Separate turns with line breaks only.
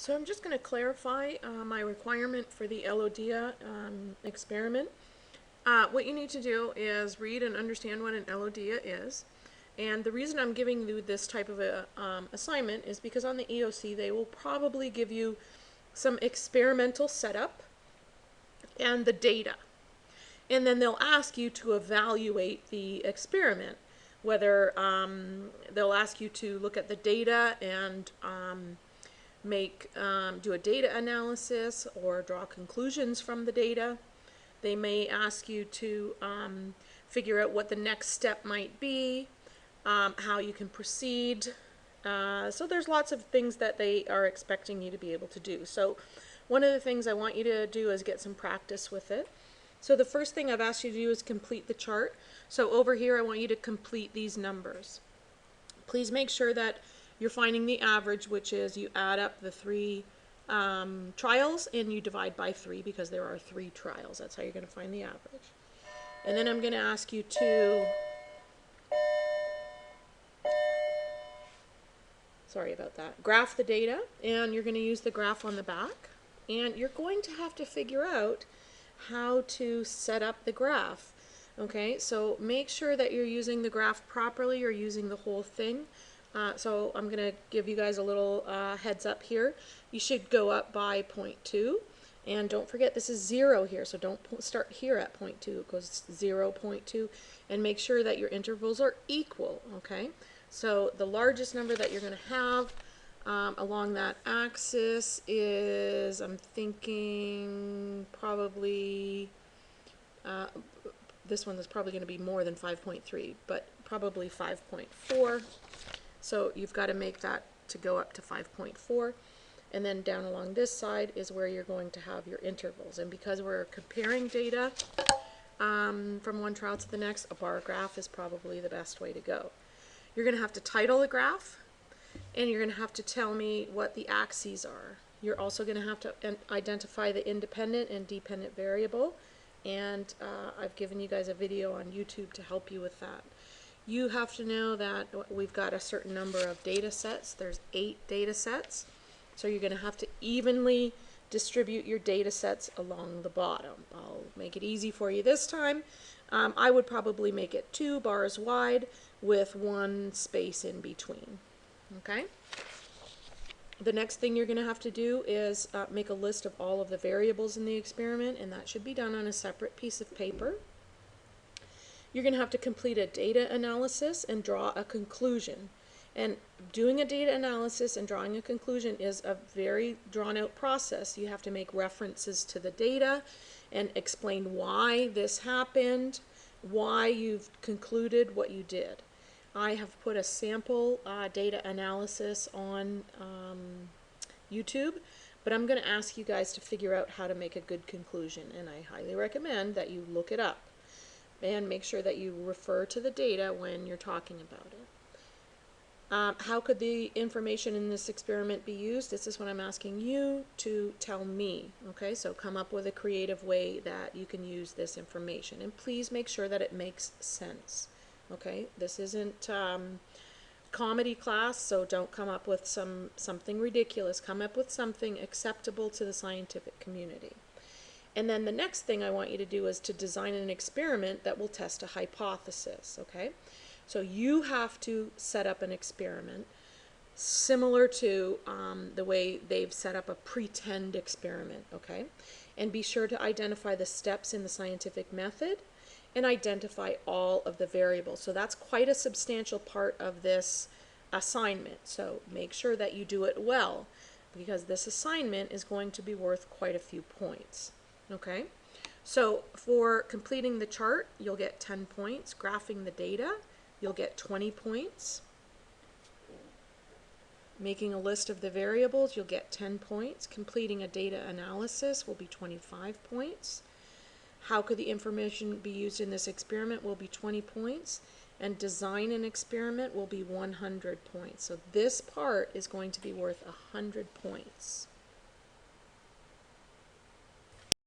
So I'm just going to clarify my requirement for the Elodea experiment. What you need to do is read and understand what an Elodea is. And the reason I'm giving you this type of a, assignment is because on the EOC they will probably give you some experimental setup and the data. And then they'll ask you to evaluate the experiment. Whether they'll ask you to look at the data and do a data analysis or draw conclusions from the data. They may ask you to figure out what the next step might be, how you can proceed. So there's lots of things that they are expecting you to be able to do. So one of the things I want you to do is get some practice with it. So the first thing I've asked you to do is complete the chart. So over here I want you to complete these numbers. Please make sure that you're finding the average, which is you add up the three trials and you divide by 3 because there are 3 trials. That's how you're going to find the average. And then I'm going to ask you to, sorry about that, graph the data, and you're going to use the graph on the back. And you're going to have to figure out how to set up the graph. Okay, so make sure that you're using the graph properly. You're using the whole thing. So I'm going to give you guys a little heads up here. You should go up by 0.2. And don't forget this is 0 here, so don't start here at 0.2. It goes 0, 0.2. And make sure that your intervals are equal, okay? So the largest number that you're going to have along that axis is, I'm thinking, probably, this one is probably going to be more than 5.3, but probably 5.4. So you've got to make that to go up to 5.4. And then down along this side is where you're going to have your intervals. And because we're comparing data from one trial to the next, a bar graph is probably the best way to go. You're going to have to title the graph, and you're going to have to tell me what the axes are. You're also going to have to identify the independent and dependent variable. And I've given you guys a video on YouTube to help you with that. You have to know that we've got a certain number of data sets. There's 8 data sets. So you're going to have to evenly distribute your data sets along the bottom. I'll make it easy for you this time. I would probably make it 2 bars wide with 1 space in between. Okay? The next thing you're going to have to do is make a list of all of the variables in the experiment, and that should be done on a separate piece of paper. You're going to have to complete a data analysis and draw a conclusion. And doing a data analysis and drawing a conclusion is a very drawn-out process. You have to make references to the data and explain why this happened, why you've concluded what you did. I have put a sample data analysis on YouTube, but I'm going to ask you guys to figure out how to make a good conclusion, and I highly recommend that you look it up and make sure that you refer to the data when you're talking about it. How could the information in this experiment be used? This is what I'm asking you to tell me. Okay, so come up with a creative way that you can use this information, and please make sure that it makes sense. Okay, this isn't comedy class, so don't come up with something ridiculous. Come up with something acceptable to the scientific community. And then the next thing I want you to do is to design an experiment that will test a hypothesis. Okay, so you have to set up an experiment similar to the way they've set up a pretend experiment. Okay, and be sure to identify the steps in the scientific method and identify all of the variables. So that's quite a substantial part of this assignment. So make sure that you do it well, because this assignment is going to be worth quite a few points. Okay, so for completing the chart, you'll get 10 points. Graphing the data, you'll get 20 points. Making a list of the variables, you'll get 10 points. Completing a data analysis will be 25 points. How could the information be used in this experiment will be 20 points. And design an experiment will be 100 points. So this part is going to be worth 100 points.